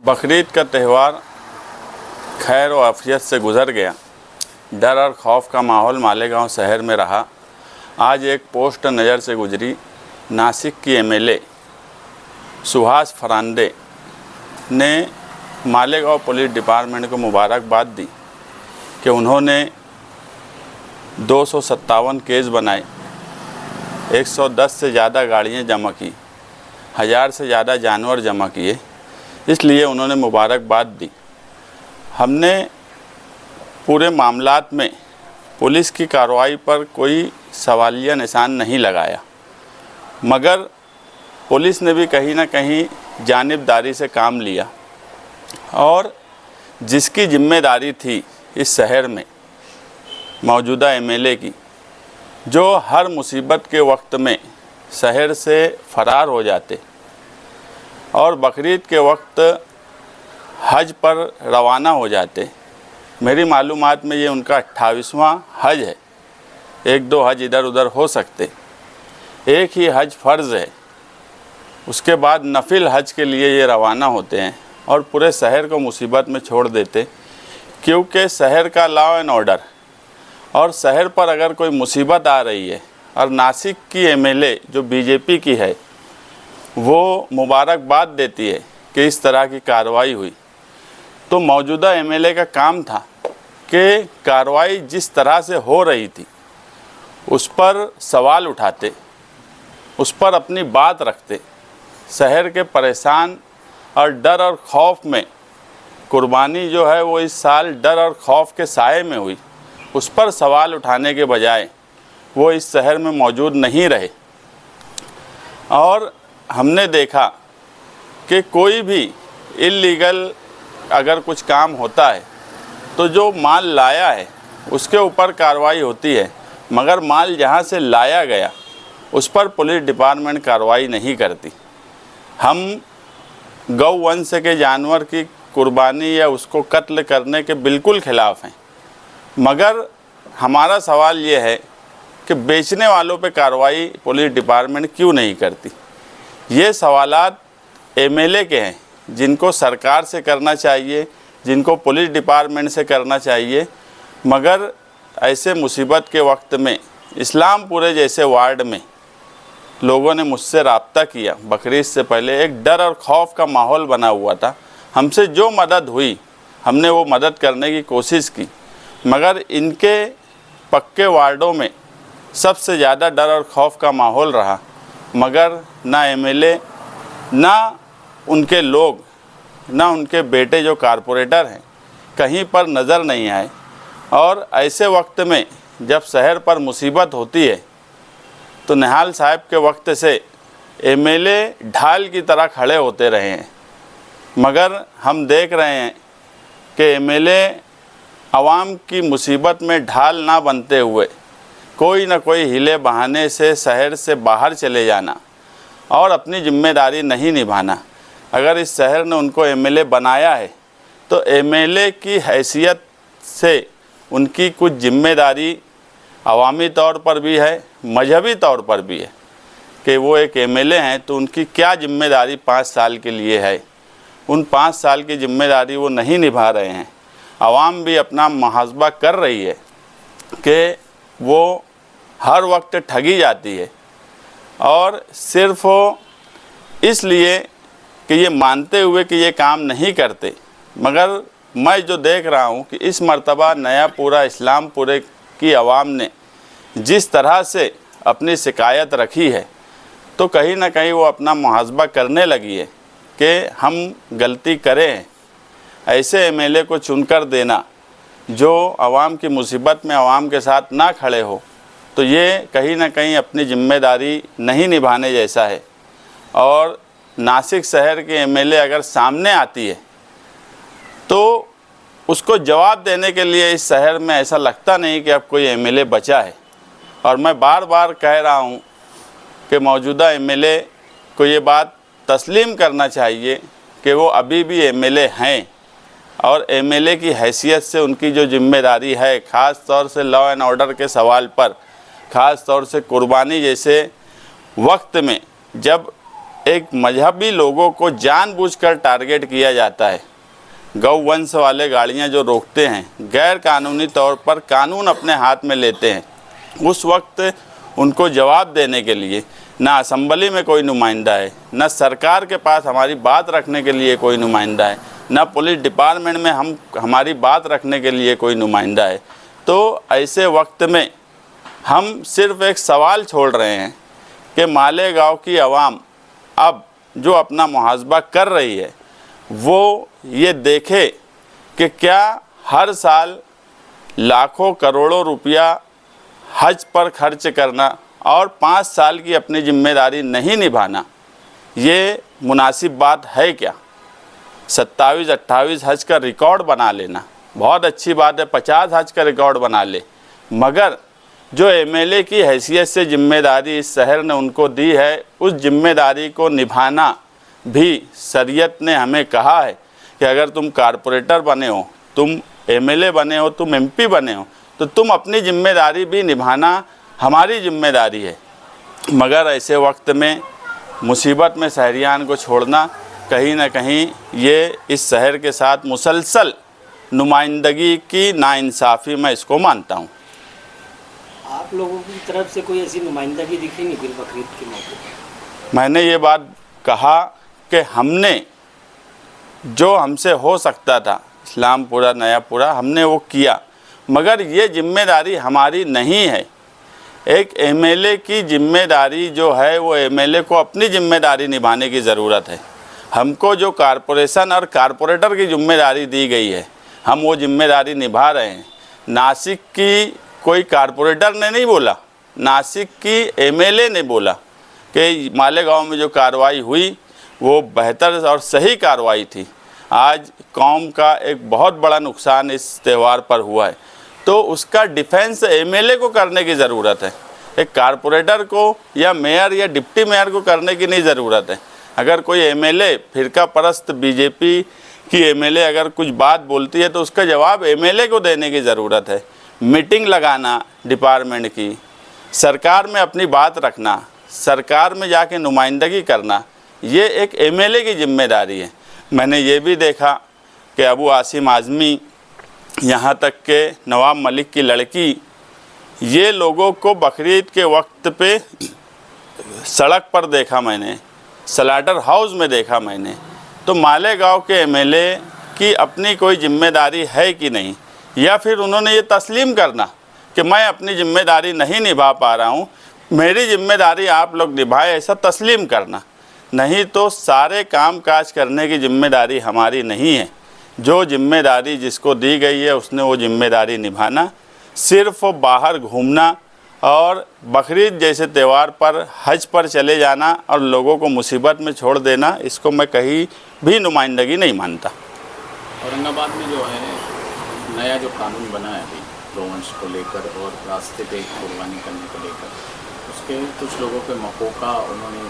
बकरीद का त्यौहार खैर व आफियत से गुज़र गया। डर और खौफ का माहौल मालेगांव शहर में रहा। आज एक पोस्ट नज़र से गुजरी। नासिक की एमएलए सुहास फरांदे ने मालेगांव पुलिस डिपार्टमेंट को मुबारकबाद दी कि उन्होंने 257 केस बनाए, 110 से ज़्यादा गाड़ियाँ जमा की, 1000 से ज़्यादा जानवर जमा किए, इसलिए उन्होंने मुबारकबाद दी। हमने पूरे मामलात में पुलिस की कार्रवाई पर कोई सवालिया निशान नहीं लगाया, मगर पुलिस ने भी कहीं ना कहीं जानिबदारी से काम लिया और जिसकी जिम्मेदारी थी इस शहर में मौजूदा एमएलए की, जो हर मुसीबत के वक्त में शहर से फ़रार हो जाते और बकरीद के वक्त हज पर रवाना हो जाते। मेरी मालूमात में ये उनका 28वां हज है। 1-2 हज इधर उधर हो सकते, एक ही हज फ़र्ज़ है। उसके बाद नफिल हज के लिए ये रवाना होते हैं और पूरे शहर को मुसीबत में छोड़ देते, क्योंकि शहर का लॉ एंड ऑर्डर और शहर पर अगर कोई मुसीबत आ रही है और नासिक की एमएलए जो बीजेपी की है वो मुबारकबाद देती है कि इस तरह की कार्रवाई हुई, तो मौजूदा एमएलए का काम था कि कार्रवाई जिस तरह से हो रही थी उस पर सवाल उठाते, उस पर अपनी बात रखते। शहर के परेशान और डर और खौफ में कुर्बानी जो है वो इस साल डर और खौफ के साए में हुई, उस पर सवाल उठाने के बजाय वो इस शहर में मौजूद नहीं रहे। और हमने देखा कि कोई भी इल्लीगल अगर कुछ काम होता है तो जो माल लाया है उसके ऊपर कार्रवाई होती है, मगर माल जहाँ से लाया गया उस पर पुलिस डिपार्टमेंट कार्रवाई नहीं करती। हम गौवंश के जानवर की कुर्बानी या उसको कत्ल करने के बिल्कुल ख़िलाफ़ हैं, मगर हमारा सवाल ये है कि बेचने वालों पे कार्रवाई पुलिस डिपार्टमेंट क्यों नहीं करती। ये सवालात एमएलए के हैं, जिनको सरकार से करना चाहिए, जिनको पुलिस डिपार्टमेंट से करना चाहिए, मगर ऐसे मुसीबत के वक्त में इस्लामपुरे जैसे वार्ड में लोगों ने मुझसे रब्ता किया। बकरीद से पहले एक डर और खौफ का माहौल बना हुआ था। हमसे जो मदद हुई हमने वो मदद करने की कोशिश की, मगर इनके पक्के वार्डों में सबसे ज़्यादा डर और खौफ का माहौल रहा, मगर ना एमएलए, ना उनके लोग, ना उनके बेटे जो कारपोरेटर हैं कहीं पर नज़र नहीं आए। और ऐसे वक्त में जब शहर पर मुसीबत होती है तो निहाल साहब के वक्त से एमएलए ढाल की तरह खड़े होते रहे हैं, मगर हम देख रहे हैं कि एमएलए आवाम की मुसीबत में ढाल ना बनते हुए कोई ना कोई हिले बहाने से शहर से बाहर चले जाना और अपनी जिम्मेदारी नहीं निभाना। अगर इस शहर ने उनको एमएलए बनाया है तो एमएलए की हैसियत से उनकी कुछ जिम्मेदारी अवामी तौर पर भी है, मजहबी तौर पर भी है कि वो एक एमएलए हैं, तो उनकी क्या जिम्मेदारी 5 साल के लिए है। उन 5 साल की जिम्मेदारी वो नहीं निभा रहे हैं। आवाम भी अपना मुहासबा कर रही है कि वो हर वक्त ठगी जाती है, और सिर्फ़ इसलिए कि ये मानते हुए कि ये काम नहीं करते। मगर मैं जो देख रहा हूँ कि इस मर्तबा नया पूरा इस्लामपुरे की आवाम ने जिस तरह से अपनी शिकायत रखी है, तो कहीं ना कहीं वो अपना मुहासबा करने लगी है कि हम गलती करें। ऐसे एमएलए को चुनकर देना जो आवाम की मुसीबत में आवाम के साथ ना खड़े हो, तो ये कहीं ना कहीं अपनी जिम्मेदारी नहीं निभाने जैसा है। और नासिक शहर के एमएलए अगर सामने आती है तो उसको जवाब देने के लिए इस शहर में ऐसा लगता नहीं कि अब कोई एमएलए बचा है। और मैं बार बार कह रहा हूँ कि मौजूदा एमएलए को ये बात तस्लीम करना चाहिए कि वो अभी भी एमएलए हैं, और एमएलए की हैसियत से उनकी जो जिम्मेदारी है, ख़ास तौर से लॉ एंड ऑर्डर के सवाल पर, ख़ास तौर से कुर्बानी जैसे वक्त में जब एक मजहबी लोगों को जानबूझकर टारगेट किया जाता है। गौवंश वाले गाड़ियां जो रोकते हैं, गैर कानूनी तौर पर कानून अपने हाथ में लेते हैं, उस वक्त उनको जवाब देने के लिए ना असेंबली में कोई नुमाइंदा है, ना सरकार के पास हमारी बात रखने के लिए कोई नुमाइंदा है, ना पुलिस डिपार्टमेंट में हमारी बात रखने के लिए कोई नुमाइंदा है। तो ऐसे वक्त में हम सिर्फ एक सवाल छोड़ रहे हैं कि मालेगांव की आवाम अब जो अपना मुहासबा कर रही है वो ये देखे कि क्या हर साल लाखों करोड़ों रुपया हज पर खर्च करना और 5 साल की अपनी जिम्मेदारी नहीं निभाना ये मुनासिब बात है क्या। 27-28 हज का रिकॉर्ड बना लेना बहुत अच्छी बात है, 50 हज का रिकॉर्ड बना ले, मगर जो एमएलए की हैसियत से जिम्मेदारी इस शहर ने उनको दी है, उस जिम्मेदारी को निभाना भी शरीयत ने हमें कहा है कि अगर तुम कारपोरेटर बने हो, तुम एमएलए बने हो, तुम एमपी बने हो, तो तुम अपनी जिम्मेदारी भी निभाना हमारी जिम्मेदारी है। मगर ऐसे वक्त में मुसीबत में शहरियान को छोड़ना कहीं ना कहीं ये इस शहर के साथ मुसलसल नुमाइंदगी की नाइंसाफ़ी मैं इसको मानता हूँ। आप लोगों की तरफ से कोई ऐसी नुमाइंदगी दिखी नहीं फिर बकरीद के मौके पर? मैंने ये बात कहा कि हमने जो हमसे हो सकता था इस्लामपुरा नयापुरा हमने वो किया, मगर ये जिम्मेदारी हमारी नहीं है। एक एमएलए की जिम्मेदारी जो है वो एमएलए को अपनी जिम्मेदारी निभाने की ज़रूरत है। हमको जो कारपोरेशन और कारपोरेटर की जिम्मेदारी दी गई है हम वो जिम्मेदारी निभा रहे हैं। नासिक की कोई कारपोरेटर ने नहीं बोला, नासिक की एमएलए ने बोला कि मालेगांव में जो कार्रवाई हुई वो बेहतर और सही कार्रवाई थी। आज कौम का एक बहुत बड़ा नुकसान इस त्यौहार पर हुआ है, तो उसका डिफेंस एमएलए को करने की ज़रूरत है, एक कारपोरेटर को या मेयर या डिप्टी मेयर को करने की नहीं ज़रूरत है। अगर कोई एमएलए फिरका परस्त बीजेपी की एमएलए अगर कुछ बात बोलती है तो उसका जवाब एमएलए को देने की ज़रूरत है। मीटिंग लगाना डिपार्टमेंट की, सरकार में अपनी बात रखना, सरकार में जाके नुमाइंदगी करना, ये एक एमएलए की जिम्मेदारी है। मैंने ये भी देखा कि अबू आसिम आज़मी, यहाँ तक के नवाब मलिक की लड़की, ये लोगों को बकरीद के वक्त पे सड़क पर देखा मैंने, स्लाटर हाउस में देखा मैंने। तो मालेगांव के एमएलए की अपनी कोई जिम्मेदारी है कि नहीं, या फिर उन्होंने ये तस्लीम करना कि मैं अपनी जिम्मेदारी नहीं निभा पा रहा हूँ, मेरी जिम्मेदारी आप लोग निभाए, ऐसा तस्लीम करना। नहीं तो सारे काम काज करने की जिम्मेदारी हमारी नहीं है। जो जिम्मेदारी जिसको दी गई है उसने वो जिम्मेदारी निभाना। सिर्फ बाहर घूमना और बकरीद जैसे त्यौहार पर हज पर चले जाना और लोगों को मुसीबत में छोड़ देना, इसको मैं कहीं भी नुमाइंदगी नहीं मानता। औरंगाबाद में जो है नया जो कानून बना है अभी गौवंश को लेकर और रास्ते पे कुर्बानी करने को लेकर, उसके कुछ लोगों पे मकोका उन्होंने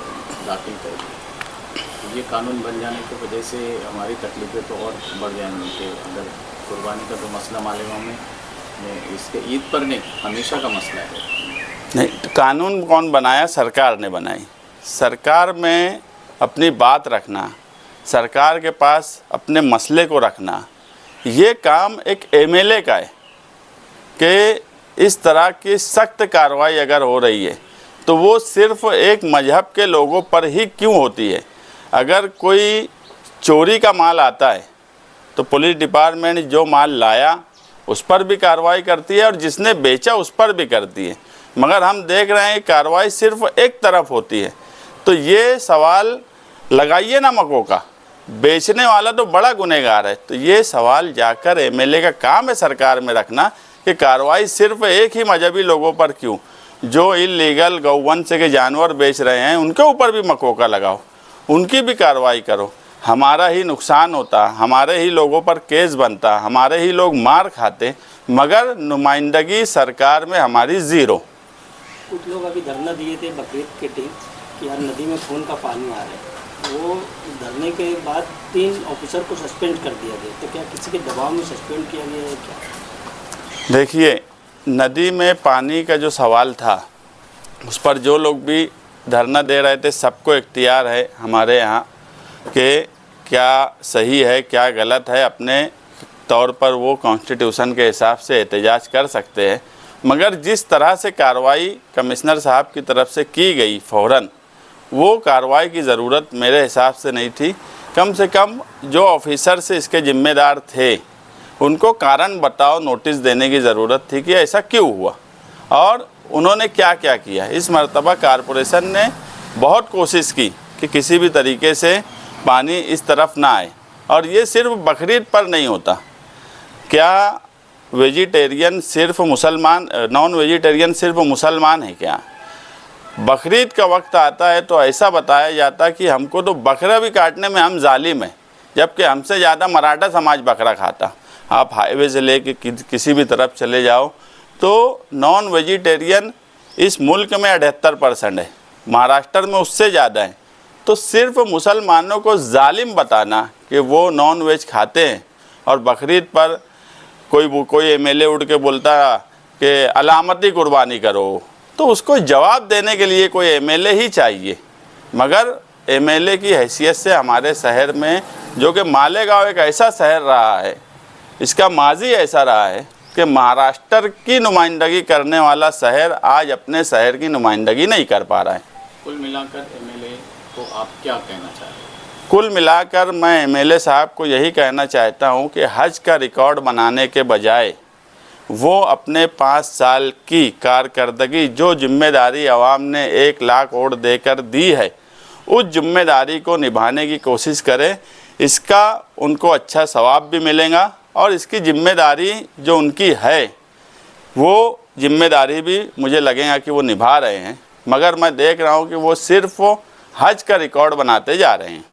दाखिल कर दिया। ये कानून बन जाने की वजह से हमारी तकलीफ़ें तो और बढ़ जाएंगी कि अगर कुर्बानी का तो मसला मालेगांव में इसके ईद पर नहीं, हमेशा का मसला है। नहीं, तो कानून कौन बनाया? सरकार ने बनाई। सरकार में अपनी बात रखना, सरकार के पास अपने मसले को रखना, ये काम एक एमएलए का है कि इस तरह की सख्त कार्रवाई अगर हो रही है तो वो सिर्फ एक मजहब के लोगों पर ही क्यों होती है। अगर कोई चोरी का माल आता है तो पुलिस डिपार्टमेंट जो माल लाया उस पर भी कार्रवाई करती है और जिसने बेचा उस पर भी करती है, मगर हम देख रहे हैं कार्रवाई सिर्फ एक तरफ होती है। तो ये सवाल लगाइए ना मकोका, बेचने वाला तो बड़ा गुनहगार है। तो ये सवाल जाकर एमएलए का काम है सरकार में रखना कि कार्रवाई सिर्फ एक ही मजहबी लोगों पर क्यों, जो इल्लीगल गौवंश के जानवर बेच रहे हैं उनके ऊपर भी मकोका लगाओ, उनकी भी कार्रवाई करो। हमारा ही नुकसान होता, हमारे ही लोगों पर केस बनता, हमारे ही लोग मार खाते, मगर नुमाइंदगी सरकार में हमारी ज़ीरो। कुछ लोग अभी धरना दिए थे बकरीद के दिन कि यार नदी में खून का पानी आ रहा है, वो धरने के बाद 3 ऑफिसर को सस्पेंड कर दिया गया। तो क्या किसी के दबाव में सस्पेंड किया गया है क्या? देखिए, नदी में पानी का जो सवाल था उस पर जो लोग भी धरना दे रहे थे, सबको इख्तियार है हमारे यहाँ कि क्या सही है क्या गलत है, अपने तौर पर वो कॉन्स्टिट्यूशन के हिसाब से एहतजाज कर सकते हैं। मगर जिस तरह से कार्रवाई कमिश्नर साहब की तरफ से की गई फ़ौरन, वो कार्रवाई की ज़रूरत मेरे हिसाब से नहीं थी। कम से कम जो ऑफिसर से इसके ज़िम्मेदार थे उनको कारण बताओ नोटिस देने की ज़रूरत थी कि ऐसा क्यों हुआ और उन्होंने क्या क्या किया। इस मर्तबा कारपोरेशन ने बहुत कोशिश की कि किसी भी तरीके से पानी इस तरफ ना आए, और ये सिर्फ बकरीद पर नहीं होता। क्या वेजिटेरियन सिर्फ मुसलमान, नॉन वेजिटेरियन सिर्फ मुसलमान है क्या? बकरीद का वक्त आता है तो ऐसा बताया जाता कि हमको तो बकरा भी काटने में हम जालिम हैं, जबकि हमसे ज़्यादा मराठा समाज बकरा खाता। आप हाईवे से लेके किसी भी तरफ चले जाओ तो नॉन वेजिटेरियन इस मुल्क में 78% है, महाराष्ट्र में उससे ज़्यादा है। तो सिर्फ मुसलमानों को जालिम बताना कि वो नॉन वेज खाते हैं, और बकरीद पर कोई एमएलए उठ के बोलता कि अलामती कुर्बानी करो, तो उसको जवाब देने के लिए कोई एमएलए ही चाहिए। मगर एमएलए की हैसियत से हमारे शहर में, जो कि मालेगांव एक ऐसा शहर रहा है, इसका माजी ऐसा रहा है कि महाराष्ट्र की नुमाइंदगी करने वाला शहर आज अपने शहर की नुमाइंदगी नहीं कर पा रहा है। कुल मिलाकर एमएलए को आप क्या कहना चाहते हैं? कुल मिलाकर मैं एमएलए साहब को यही कहना चाहता हूं कि हज का रिकॉर्ड बनाने के बजाय वो अपने 5 साल की कारकर्दगी, जो जिम्मेदारी आवाम ने 1 लाख वोट देकर दी है, उस जिम्मेदारी को निभाने की कोशिश करें। इसका उनको अच्छा सवाब भी मिलेगा, और इसकी जिम्मेदारी जो उनकी है वो जिम्मेदारी भी मुझे लगेगा कि वो निभा रहे हैं। मगर मैं देख रहा हूँ कि वो सिर्फ हज का रिकॉर्ड बनाते जा रहे हैं।